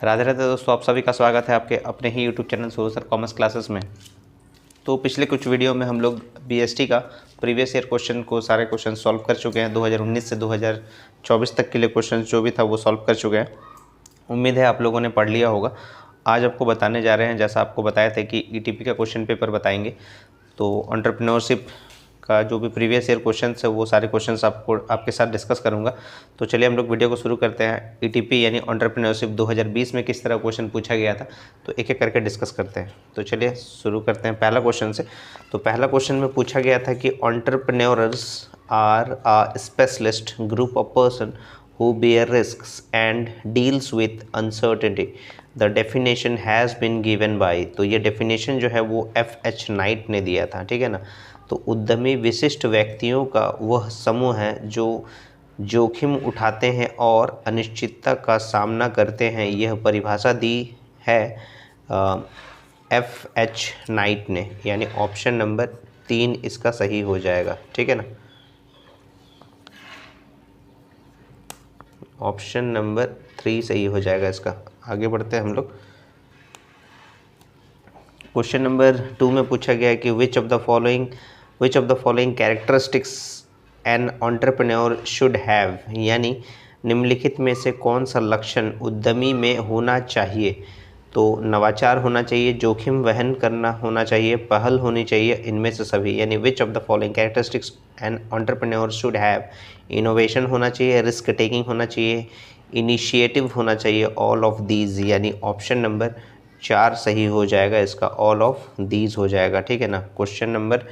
राधे राधे दोस्तों, आप सभी का स्वागत है आपके अपने ही YouTube channel Suro sir commerce classes में। तो पिछले कुछ वीडियो में हम लोग बीएसटी का प्रीवियस ईयर क्वेश्चन को सारे क्वेश्चन सॉल्व कर चुके हैं। 2019 से 2024 तक के लिए क्वेश्चन जो भी था वो सॉल्व कर चुके हैं। उम्मीद है आप लोगों ने पढ़ लिया होगा। आज आपको बताने जा रहे हैं, जैसा आपको बताया था कि ईटीपी का क्वेश्चन पेपर बताएंगे, तो एंटरप्रेन्योरशिप का जो भी प्रीवियस ईयर क्वेश्चन है वो सारे क्वेश्चंस आपके साथ डिस्कस करूंगा। तो चलिए हम लोग वीडियो को शुरू करते हैं। ईटीपी यानी एंटरप्रेन्योरशिप 2020 में किस तरह क्वेश्चन पूछा गया था, तो एक एक करके डिस्कस करते हैं। तो चलिए शुरू करते हैं पहला क्वेश्चन से। तो पहला क्वेश्चन में पूछा गया था कि entrepreneurs are a specialist group of person who bear risks and deals with uncertainty. The definition has been given by, तो ये डेफिनेशन जो है वो F.H. नाइट ने दिया था, ठीक है ना। तो उद्यमी विशिष्ट व्यक्तियों का वह समूह है जो जोखिम उठाते हैं और अनिश्चितता का सामना करते हैं। यह परिभाषा दी है F.H. नाइट ने, यानी ऑप्शन नंबर 3 इसका सही हो जाएगा, ठीक है ना। ऑप्शन नंबर 3 सही हो जाएगा इसका। आगे बढ़ते हैं हम लोग। क्वेश्चन नंबर 2 में पूछा गया है कि विच of the following characteristics an entrepreneur should have, यानी निम्नलिखित में से कौन सा लक्षण उद्यमी में होना चाहिए। तो नवाचार होना चाहिए, जोखिम वहन करना होना चाहिए, पहल होनी चाहिए, इनमें से सभी, यानी विच of the following characteristics an entrepreneur should have. Innovation होना चाहिए, रिस्क टेकिंग होना चाहिए, इनिशिएटिव होना चाहिए, ऑल ऑफ दीज, यानी ऑप्शन नंबर 4 सही हो जाएगा इसका, ऑल ऑफ दीज हो जाएगा, ठीक है ना। क्वेश्चन नंबर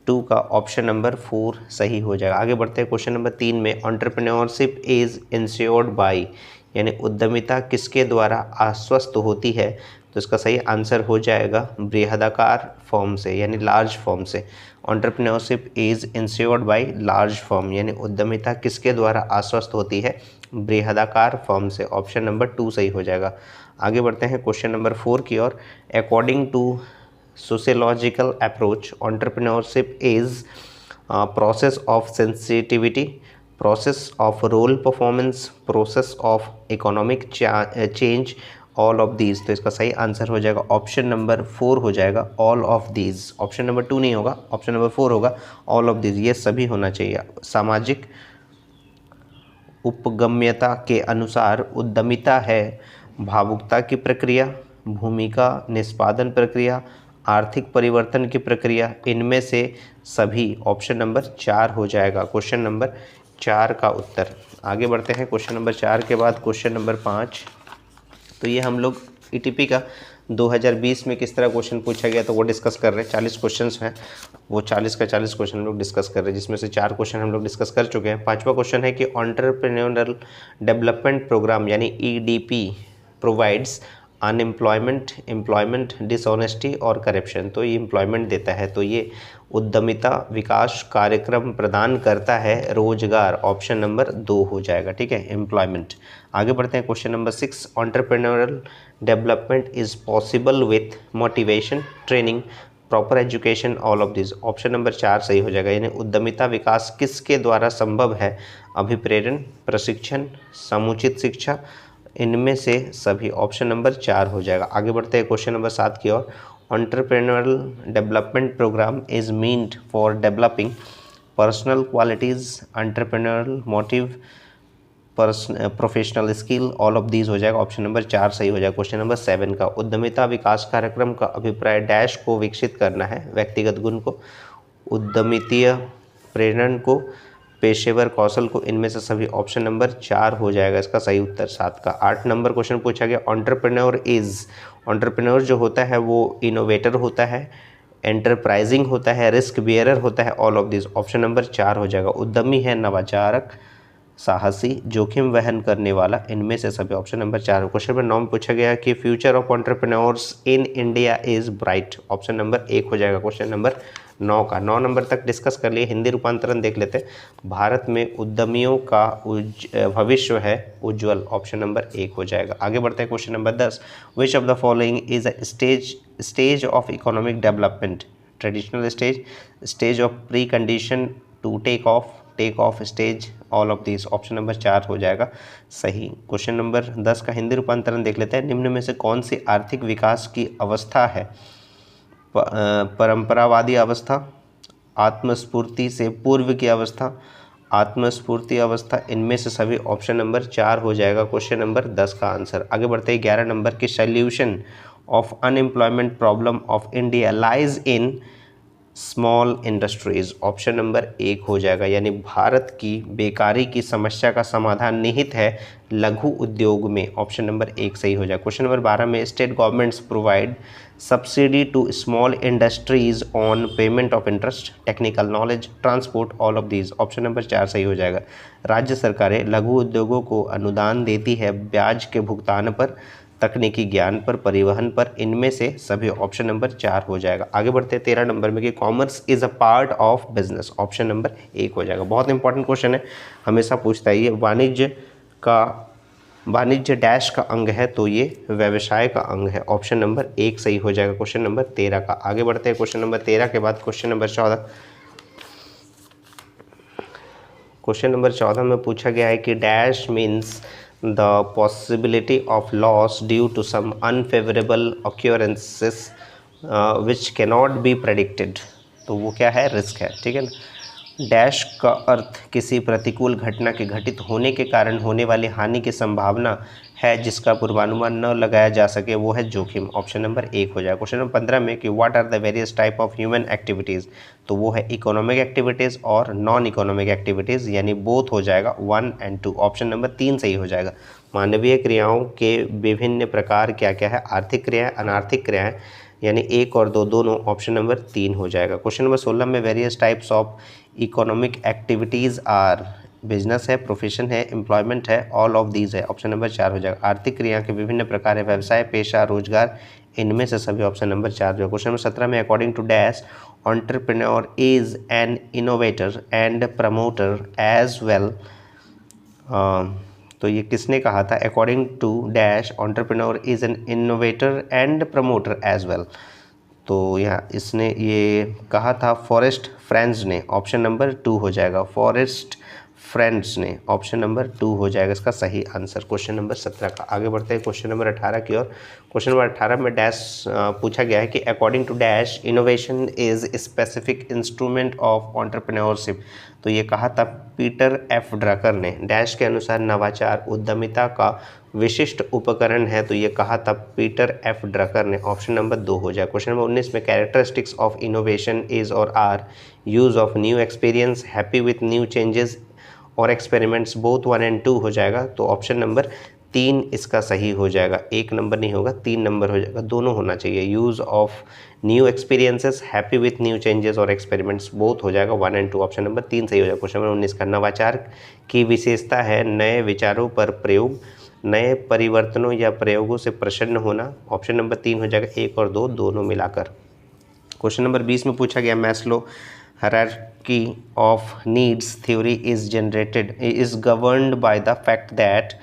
2 का ऑप्शन नंबर 4 सही हो जाएगा। आगे बढ़ते हैं क्वेश्चन नंबर 3 में। एंटरप्रेन्योरशिप इज इंश्योर्ड बाय, यानी उद्यमिता किसके द्वारा आश्वस्त होती है। तो इसका सही आंसर हो जाएगा बृहदाकार फर्म से, यानी लार्ज फर्म से। Entrepreneurship is insured by large firm, यानी उद्यमिता किसके द्वारा आश्वस्त होती है, बृहदाकार फर्म से। ऑप्शन नंबर 2 सही हो जाएगा। आगे बढ़ते हैं क्वेश्चन नंबर 4 की ओर। According to sociological approach, entrepreneurship is process of sensitivity, process of role performance, process of economic change, all of these. तो इसका सही आंसर हो जाएगा ऑप्शन नंबर 4 हो जाएगा, all of these. Option number 2 नहीं होगा, ऑप्शन नंबर 4 होगा, ऑल ऑफ दीज, ये सभी होना चाहिए। सामाजिक उपगम्यता के अनुसार उद्यमिता है भावुकता की प्रक्रिया, भूमिका निष्पादन प्रक्रिया, आर्थिक परिवर्तन की प्रक्रिया, इनमें से सभी। ऑप्शन नंबर 4 हो जाएगा क्वेश्चन नंबर 4 का उत्तर। आगे बढ़ते हैं क्वेश्चन नंबर 4 के बाद क्वेश्चन नंबर 5। तो ये हम लोग ईटीपी का 2020 में किस तरह क्वेश्चन पूछा गया तो वो डिस्कस कर रहे हैं। 40 क्वेश्चंस हैं, वो 40 का 40 क्वेश्चन हम लोग डिस्कस कर रहे हैं, जिसमें से 4 क्वेश्चन हम लोग डिस्कस कर चुके हैं। 5वां क्वेश्चन है कि एंटरप्रेन्योरल डेवलपमेंट प्रोग्राम यानी EDP provides unemployment, employment, dishonesty और करप्शन। तो ये एम्प्लॉयमेंट देता है, तो ये उद्यमिता विकास कार्यक्रम प्रदान करता है रोजगार। ऑप्शन नंबर 2 हो जाएगा, ठीक है, एम्प्लॉयमेंट। आगे बढ़ते हैं question number 6। Entrepreneurial development is possible with motivation, training, proper education, all of this. Option number 4 सही हो जाएगा, यानी उद्यमिता विकास किसके द्वारा संभव है, अभिप्रेरण, प्रशिक्षण, समुचित शिक्षा, इनमें से सभी। ऑप्शन नंबर 4 हो जाएगा। आगे बढ़ते हैं क्वेश्चन नंबर 7 की ओर। Entrepreneurial development programme is meant for developing personal qualities, entrepreneurial motive, professional skill, all of these हो जाएगा। ऑप्शन नंबर 4 सही हो जाएगा क्वेश्चन नंबर 7 का। उद्यमिता विकास कार्यक्रम का अभिप्राय डैश को विकसित करना है, व्यक्तिगत गुण को, उद्यमितीय प्रेरण को, पेशेवर कौशल को, इनमें से सभी। ऑप्शन नंबर 4 हो जाएगा इसका सही उत्तर 7 का। 8 नंबर क्वेश्चन पूछा गया। एंटरप्रेन्योर जो होता है वो इनोवेटर होता है, एंटरप्राइजिंग होता है, रिस्क बियरर होता है, all of this. Option number 4 हो जाएगा। उद्यमी है नवाचारक, साहसी, जोखिम वहन करने वाला, इनमें से सभी। Option number 4। क्वेश्चन नंबर 9 में पूछा गया कि future of entrepreneurs in India is bright. Option number 1 हो जाएगा क्वेश्चन नंबर 9 का। 9 नंबर तक डिस्कस कर लिए। हिंदी रूपांतरण देख लेते हैं। भारत में उद्यमियों का भविष्य है उज्जवल। ऑप्शन नंबर 1 हो जाएगा। आगे बढ़ते हैं question number 10। Which of the following is a stage of economic development, traditional stage, stage of pre condition to take off stage, all of these, option number 4 हो जाएगा सही। क्वेश्चन नंबर 10 का हिंदी रूपांतरण देख लेते हैं। निम्न में से कौन सी आर्थिक विकास की अवस्था है? परंपरावादी अवस्था, आत्मस्फूर्ति से पूर्व की अवस्था, आत्मस्फूर्ति अवस्था, इनमें से सभी, ऑप्शन नंबर 4 हो जाएगा क्वेश्चन नंबर 10 का आंसर। आगे बढ़ते हैं 11 नंबर की, solution of unemployment problem of India lies in small industries, option number 1 हो जाएगा। यानी भारत की बेकारी की समस्या का समाधान निहित है लघु उद्योग में, ऑप्शन नंबर 1 सही हो जाएगा। क्वेश्चन नंबर 12 में, state governments provide subsidy to small industries on payment of interest, technical knowledge, transport, all of these, option number 4 सही हो जाएगा। राज्य सरकारें लघु उद्योगों को अनुदान देती है ब्याज के भुगतान पर, तकनीकी ज्ञान पर, परिवहन पर, इनमें से सभी, ऑप्शन नंबर 4 हो जाएगा। आगे बढ़ते हैं 13 नंबर में कि commerce is a part of business, option number 1 हो जाएगा। बहुत इंपॉर्टेंट क्वेश्चन है, हमेशा पूछता है ये। वाणिज्य डैश का अंग है, तो ये व्यवसाय का अंग है, ऑप्शन नंबर 1 सही हो जाएगा क्वेश्चन नंबर 13 का। आगे बढ़ते हैं क्वेश्चन नंबर 13 के बाद क्वेश्चन नंबर 14। क्वेश्चन नंबर 14 में पूछा गया है कि dash means the possibility of loss due to some unfavourable occurrences which cannot be predicted, तो वो क्या है? रिस्क है, ठीक है ना। डैश का अर्थ किसी प्रतिकूल घटना के घटित होने के कारण होने वाली हानि की संभावना है जिसका पूर्वानुमान न लगाया जा सके, वो है जोखिम, ऑप्शन नंबर 1 हो जाएगा। क्वेश्चन नंबर 15 में कि what are the various type of human activities, तो वो है इकोनॉमिक एक्टिविटीज़ और नॉन इकोनॉमिक एक्टिविटीज़, यानी बोथ हो जाएगा 1 और 2, ऑप्शन नंबर 3 सही हो जाएगा। मानवीय क्रियाओं के विभिन्न प्रकार क्या क्या है? आर्थिक क्रियाएँ, अनार्थिक क्रियाएँ, यानी 1 और 2 दोनों, ऑप्शन नंबर 3 हो जाएगा। क्वेश्चन नंबर 16 में various types of economic activities are, business है, प्रोफेशन है, एम्प्लॉयमेंट है, ऑल ऑफ दीज है, ऑप्शन नंबर 4 हो जाएगा। आर्थिक क्रिया के विभिन्न प्रकार है, व्यवसाय, पेशा, रोजगार, इनमें से सभी, ऑप्शन नंबर 4 जो। क्वेश्चन नंबर 17 में according to dash entrepreneur is an innovator and promoter as well, तो ये किसने कहा था? According to dash entrepreneur is an innovator and promoter as well, तो यहाँ इसने ये कहा था फॉरेस्ट फ्रेंड्स ने, ऑप्शन नंबर 2 हो जाएगा। फॉरेस्ट फ्रेंड्स ने, ऑप्शन नंबर 2 हो जाएगा इसका सही आंसर क्वेश्चन नंबर 17 का। आगे बढ़ते हैं क्वेश्चन नंबर 18 की ओर। क्वेश्चन नंबर 18 में डैश पूछा गया है कि according to dash innovation is specific instrument of entrepreneurship, तो ये कहा था पीटर एफ ड्रकर ने। डैश के अनुसार नवाचार उद्यमिता का विशिष्ट उपकरण है, तो ये कहा था पीटर एफ ड्रकर ने, ऑप्शन नंबर 2 हो जाए। क्वेश्चन नंबर 19 में कैरेक्टरिस्टिक्स ऑफ इनोवेशन इज और are use of new experience, happy with new changes और एक्सपेरिमेंट्स, बोथ 1 और 2 हो जाएगा, तो ऑप्शन नंबर 3 इसका सही हो जाएगा। 1 नंबर नहीं होगा, 3 नंबर हो जाएगा, दोनों होना चाहिए। Use of new experiences, happy with new changes और एक्सपेरिमेंट्स, बोथ हो जाएगा 1 और 2, ऑप्शन नंबर 3 सही हो जाएगा। क्वेश्चन नंबर 19 का नवाचार की विशेषता है नए विचारों पर प्रयोग, नए परिवर्तनों या प्रयोगों से प्रसन्न होना, ऑप्शन नंबर 3 हो जाएगा। 1 और 2 दोनों मिलाकर। क्वेश्चन नंबर 20 में पूछा गया Maslow hierarchy of needs theory is governed by the fact that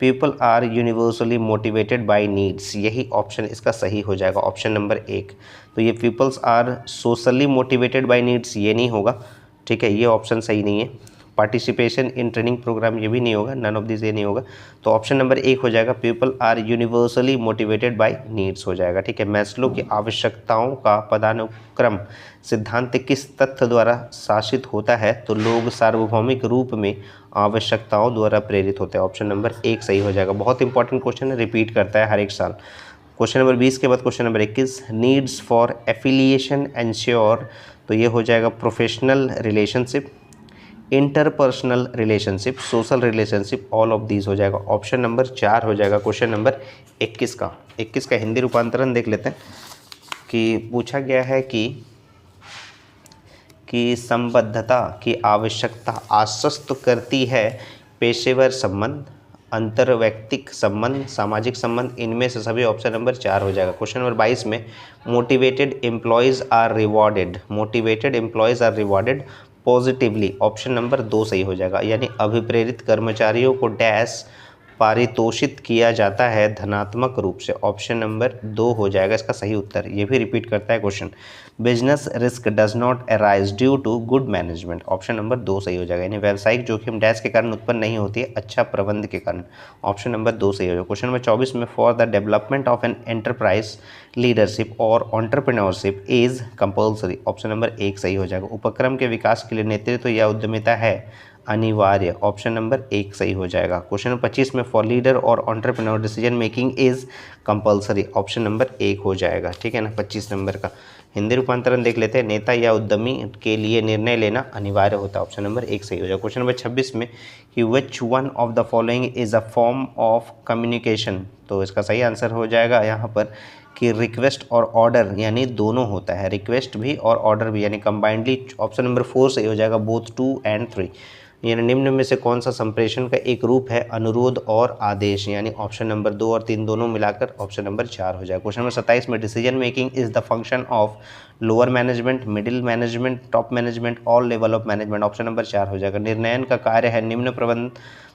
people are universally motivated by needs, यही ऑप्शन इसका सही हो जाएगा, ऑप्शन नंबर 1। तो ये peoples are socially motivated by needs, ये नहीं होगा, ठीक है, ये ऑप्शन सही नहीं है। पार्टिसिपेशन इन ट्रेनिंग प्रोग्राम, ये भी नहीं होगा, नन ऑफ दिस ये नहीं होगा, तो ऑप्शन नंबर 1 हो जाएगा people are universally motivated by needs हो जाएगा, ठीक है। मैस्लो की आवश्यकताओं का पदानुक्रम सिद्धांत किस तथ्य द्वारा शासित होता है? तो लोग सार्वभौमिक रूप में आवश्यकताओं द्वारा प्रेरित होते हैं, ऑप्शन नंबर 1 सही हो जाएगा। बहुत इंपॉर्टेंट क्वेश्चन है, रिपीट करता है हर एक साल। क्वेश्चन नंबर 20 के बाद question number 21, needs for affiliation ensure, तो ये हो जाएगा professional relationship, interpersonal relationship, social relationship, all of these हो जाएगा, ऑप्शन नंबर 4 हो जाएगा क्वेश्चन नंबर 21 का। 21 का हिंदी रूपांतरण देख लेते हैं कि पूछा गया है कि संबद्धता की आवश्यकता आश्वस्त करती है पेशेवर संबंध, अंतर्वैयक्तिक संबंध, सामाजिक संबंध, इनमें से सभी, ऑप्शन नंबर 4 हो जाएगा। क्वेश्चन नंबर 22 में motivated employees are rewarded, motivated employees are rewarded positively, option number 2 सही हो जाएगा। यानी अभिप्रेरित कर्मचारियों को डैश पारितोषित किया जाता है धनात्मक रूप से। ऑप्शन नंबर 2 हो जाएगा इसका सही उत्तर। ये भी रिपीट करता है question. Business risk does not arise due to good management. Option number 2 सही हो जाएगा, यानी व्यावसायिक जोखिम डैश के कारण उत्पन्न नहीं होती है, अच्छा प्रबंध के कारण। ऑप्शन नंबर 2 सही हो जाएगा। क्वेश्चन नंबर 24 में for the development of an enterprise leadership और entrepreneurship is compulsory. Option number 1 सही हो जाएगा। उपक्रम के विकास के लिए नेतृत्व या उद्यमिता है अनिवार्य। ऑप्शन नंबर 1 सही हो जाएगा। क्वेश्चन नंबर 25 में फॉर लीडर और entrepreneur decision making is compulsory. Option number 1 हो जाएगा, ठीक है ना। 25 नंबर का हिंदी रूपांतरण देख लेते हैं। नेता या उद्यमी के लिए निर्णय लेना अनिवार्य होता है। ऑप्शन नंबर 1 सही हो जाएगा। क्वेश्चन नंबर 26 में कि which one of the following is a form of communication, तो इसका सही आंसर हो जाएगा यहाँ पर कि रिक्वेस्ट और ऑर्डर, यानी दोनों होता है, रिक्वेस्ट भी और ऑर्डर भी, यानी कंबाइंडली। ऑप्शन नंबर 4 सही हो जाएगा, बोथ 2 and 3। यानी निम्न में से कौन सा संप्रेषण का एक रूप है अनुरोध और आदेश, यानी ऑप्शन नंबर 2 और 3 दोनों मिलाकर ऑप्शन नंबर 4 हो जाएगा। क्वेश्चन नंबर 27 में decision making is the function of lower management, middle management, top management, all level of management. Option number 4 हो जाएगा। निर्णयन का कार्य है निम्न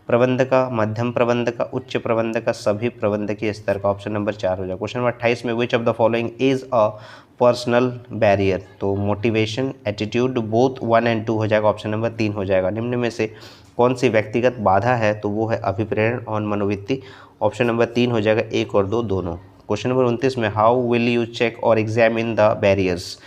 प्रबंध का, मध्यम प्रबंध का, उच्च प्रबंध का, सभी प्रबंधकीय स्तर का। ऑप्शन नंबर 4 हो जाएगा। क्वेश्चन नंबर 28 में विच of the following is a personal barrier, तो मोटिवेशन, एटीट्यूड, बोथ 1 and 2 हो जाएगा। ऑप्शन नंबर 3 हो जाएगा। निम्न में से कौन सी व्यक्तिगत बाधा है, तो वो है अभिप्रेरण और मनोवृत्ति। ऑप्शन नंबर 3 हो जाएगा, 1 और 2 दोनों। क्वेश्चन नंबर 29 में हाउ विल यू चेक और एग्जामिन द बैरियर्स,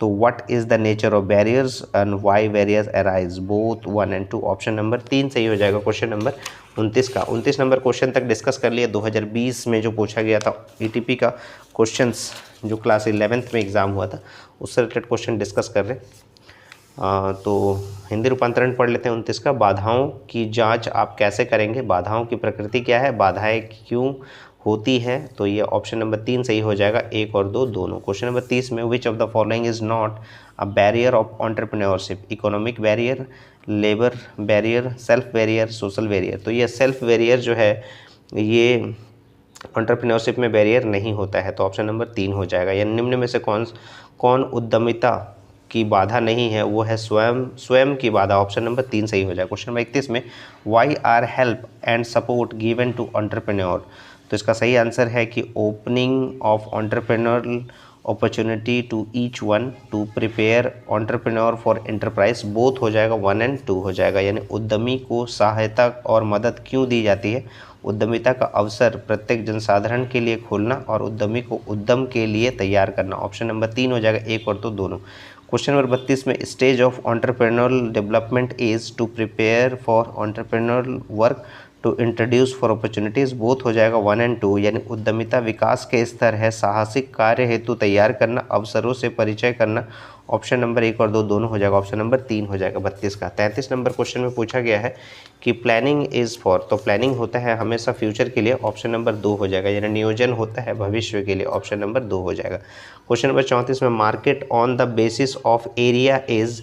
तो what is the nature of barriers and why barriers arise, both 1 and 2। Option number 3 सही हो जाएगा। क्वेश्चन नंबर 29 का 29 नंबर क्वेश्चन तक डिस्कस कर लिया। 2020 में जो पूछा गया था ईटीपी का क्वेश्चंस, जो क्लास 11th में एग्ज़ाम हुआ था, उससे रिलेटेड क्वेश्चन डिस्कस कर रहे। तो हिंदी रूपांतरण पढ़ लेते हैं 29 का। बाधाओं की जांच आप कैसे करेंगे, बाधाओं की प्रकृति क्या है, बाधाएं क्यों होती है, तो ये ऑप्शन नंबर 3 सही हो जाएगा, 1 और 2 दोनों। क्वेश्चन नंबर 30 में विच of the following is not a barrier of entrepreneurship, economic barrier, labour barrier, self barrier, social barrier. तो ये सेल्फ बैरियर जो है ये एंटरप्रेन्योरशिप में बैरियर नहीं होता है, तो ऑप्शन नंबर 3 हो जाएगा। यानी निम्न में से कौन उद्यमिता की बाधा नहीं है, वो है स्वयं की बाधा। ऑप्शन नंबर 3 सही हो जाएगा। क्वेश्चन नंबर 31 में why are help and support given to entrepreneur, तो इसका सही आंसर है कि opening of entrepreneurial opportunity to each one to prepare entrepreneur for enterprise, both हो जाएगा, 1 and 2 हो जाएगा। यानी उद्यमी को सहायता और मदद क्यों दी जाती है, उद्यमिता का अवसर प्रत्येक जनसाधारण के लिए खोलना और उद्यमी को उद्यम के लिए तैयार करना। ऑप्शन नंबर 3 हो जाएगा, 1 और 2 दोनों। क्वेश्चन नंबर 32 में stage of entrepreneurial development is to prepare for entrepreneurial work to introduce for opportunities, both हो जाएगा, 1 and 2। यानी उद्यमिता विकास के स्तर है साहसिक कार्य हेतु तैयार करना, अवसरों से परिचय करना। ऑप्शन नंबर 1 और 2 दोनों हो जाएगा, ऑप्शन नंबर 3 हो जाएगा 32 का। 33 नंबर क्वेश्चन में पूछा गया है कि प्लानिंग इज़ फॉर, तो प्लानिंग होता है हमेशा फ्यूचर के लिए, ऑप्शन नंबर 2 हो जाएगा। यानी नियोजन होता है भविष्य के लिए, ऑप्शन नंबर 2 हो जाएगा। क्वेश्चन नंबर 34 में market on the basis of area is,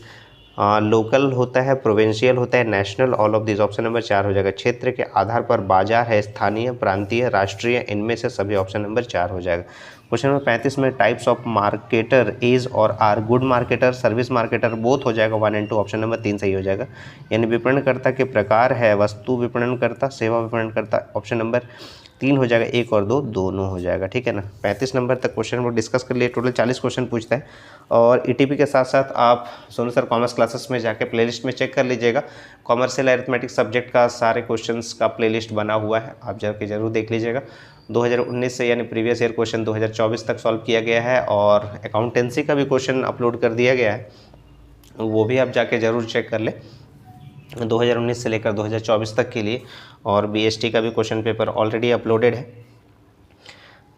local होता है, प्रोविंशियल होता है, national, all of this. Option number 4 हो जाएगा। क्षेत्र के आधार पर बाजार है स्थानीय, प्रांतीय, राष्ट्रीय, इनमें से सभी, ऑप्शन नंबर 4 हो जाएगा। क्वेश्चन नंबर 35 में टाइप्स ऑफ मार्केटर इज और are, good marketer, service marketer, both हो जाएगा, 1 and 2। ऑप्शन नंबर 3 सही हो जाएगा। यानी विपणनकर्ता के प्रकार है वस्तु विपणनकर्ता, सेवा विपणनकर्ता, ऑप्शन नंबर 3 हो जाएगा, 1 और 2 दोनों हो जाएगा, ठीक है ना। 35 नंबर तक क्वेश्चन हम लोग डिस्कस कर लिए। टोटल 40 क्वेश्चन पूछता है। और ईटीपी के साथ साथ आप सोनू सर कॉमर्स क्लासेस में जाके प्लेलिस्ट में चेक कर लीजिएगा। कॉमर्शियल अरिथमेटिक सब्जेक्ट का सारे क्वेश्चंस का प्लेलिस्ट बना हुआ है, आप जाके जरूर देख लीजिएगा। 2019 से यानी प्रीवियस ईयर क्वेश्चन 2024 तक सॉल्व किया गया है, और अकाउंटेंसी का भी क्वेश्चन अपलोड कर दिया गया है, वो भी आप जाके ज़रूर चेक कर लें 2019 से लेकर 2024 तक के लिए। और बीएसटी का भी क्वेश्चन पेपर ऑलरेडी अपलोडेड है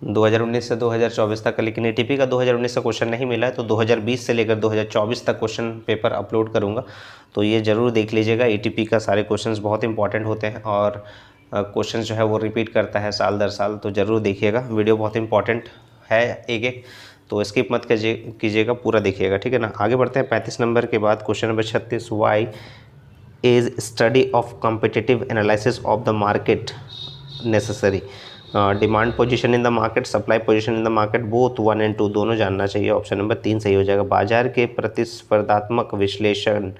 2019 से 2024 तक का, लेकिन एटीपी का 2019 का क्वेश्चन नहीं मिला है, तो 2020 से लेकर 2024 तक क्वेश्चन पेपर अपलोड करूंगा, तो ये ज़रूर देख लीजिएगा। एटीपी का सारे क्वेश्चंस बहुत इंपॉर्टेंट होते हैं, और क्वेश्चन जो है वो रिपीट करता है साल दर साल, तो ज़रूर देखिएगा। वीडियो बहुत इंपॉर्टेंट है एक, तो स्किप मत कीजिएगा, पूरा देखिएगा, ठीक है ना। आगे बढ़ते हैं 35 नंबर के बाद question number 36, why is study of competitive analysis of the market necessary, demand position in the market, supply position in the market, both 1 and 2 दोनों जानना चाहिए। ऑप्शन नंबर 3 सही हो जाएगा। बाजार के प्रतिस्पर्धात्मक विश्लेषण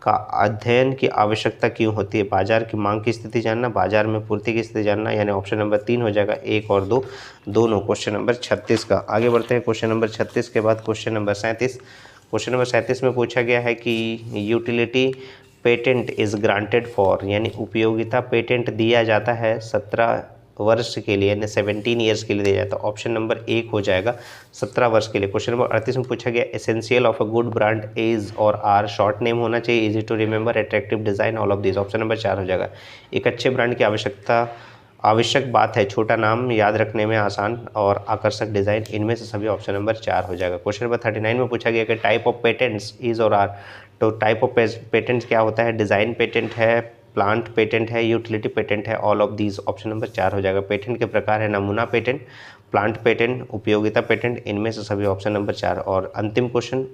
का अध्ययन की आवश्यकता क्यों होती है? बाजार की मांग की स्थिति जानना, बाजार में पूर्ति की स्थिति जानना, यानी ऑप्शन नंबर 3 हो जाएगा, 1 और 2 दोनों। क्वेश्चन नंबर 36 का आगे बढ़ते हैं। क्वेश्चन नंबर 36 के बाद क्वेश्चन नंबर 37। क्वेश्चन नंबर 37 में पूछा गया है कि utility patent is granted for, यानी उपयोगिता पेटेंट दिया जाता है 17 वर्ष के लिए, यानी 17 ईयर्स के लिए दिया जाता है। ऑप्शन नंबर 1 हो जाएगा 17 वर्ष के लिए। क्वेश्चन नंबर 38 में पूछा गया essential of a good brand is और आर, शॉर्ट नेम होना चाहिए, easy to remember, attractive design, all of this. Option number 4 हो जाएगा। एक अच्छे ब्रांड की आवश्यक बात है छोटा नाम, याद रखने में आसान और आकर्षक डिज़ाइन, इनमें से सभी ऑप्शन नंबर 4 हो जाएगा। क्वेश्चन नंबर 39 में पूछा गया कि टाइप ऑफ पेटेंट्स इज और आर, तो टाइप ऑफ पेटेंट्स क्या होता है? डिज़ाइन पेटेंट है, प्लांट पेटेंट है, यूटिलिटी पेटेंट है, all of these. Option number 4 हो जाएगा। पेटेंट के प्रकार है नमूना पेटेंट, प्लांट पेटेंट, उपयोगिता पेटेंट, इनमें से सभी ऑप्शन नंबर 4। और अंतिम question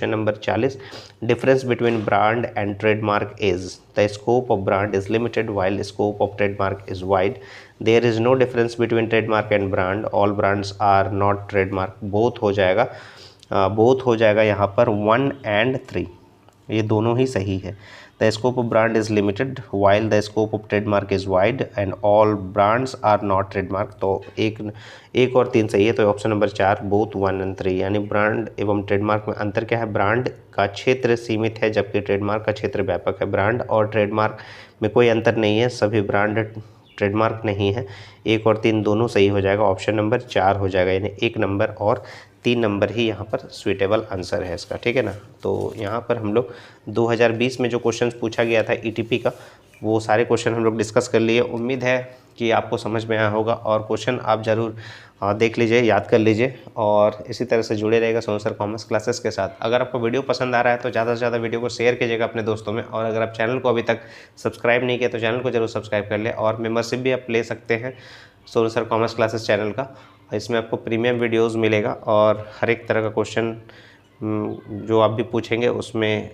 number 40, difference between brand and trademark is, the scope of brand is limited while scope of trademark is wide, there is no difference between trademark and brand, all brands are not trademark. Both हो जाएगा यहाँ पर 1 and 3, ये दोनों ही सही है। The scope of brand is limited while the scope of trademark is wide and all brands are not trademark, तो एक और 3 सही है। तो ऑप्शन नंबर 4 बोथ 1 and 3, यानी ब्रांड एवं ट्रेडमार्क में अंतर क्या है? ब्रांड का क्षेत्र सीमित है जबकि ट्रेडमार्क का क्षेत्र व्यापक है। ब्रांड और ट्रेडमार्क में कोई अंतर नहीं है, सभी ब्रांड ट्रेडमार्क नहीं है। 1 और 3 दोनों सही हो जाएगा। ऑप्शन नंबर 4 हो जाएगा, यानी 1 नंबर और 3 नंबर ही यहाँ पर स्वीटेबल आंसर है इसका, ठीक है ना। तो यहाँ पर हम लोग 2020 में जो क्वेश्चन पूछा गया था ईटीपी का, वो सारे क्वेश्चन हम लोग डिस्कस कर लिए। उम्मीद है कि आपको समझ में आया होगा और क्वेश्चन आप ज़रूर देख लीजिए, याद कर लीजिए और इसी तरह से जुड़े रहेगा सोनू सर कॉमर्स क्लासेस के साथ। अगर आपको वीडियो पसंद आ रहा है तो ज़्यादा से ज़्यादा वीडियो को शेयर कीजिएगा अपने दोस्तों में, और अगर आप चैनल को अभी तक सब्सक्राइब नहीं किया तो चैनल को जरूर सब्सक्राइब कर ले, और मेंबरशिप भी आप ले सकते हैं Sonu sir commerce classes channel का। इसमें आपको प्रीमियम वीडियोस मिलेगा और हर एक तरह का क्वेश्चन जो आप भी पूछेंगे उसमें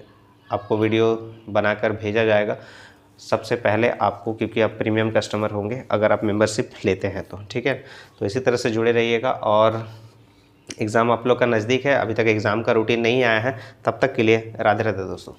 आपको वीडियो बनाकर भेजा जाएगा सबसे पहले आपको, क्योंकि आप प्रीमियम कस्टमर होंगे अगर आप मेंबरशिप लेते हैं तो, ठीक है। तो इसी तरह से जुड़े रहिएगा। और एग्ज़ाम आप लोग का नज़दीक है, अभी तक एग्ज़ाम का रूटीन नहीं आया है, तब तक के लिए राधे राधे दोस्तों।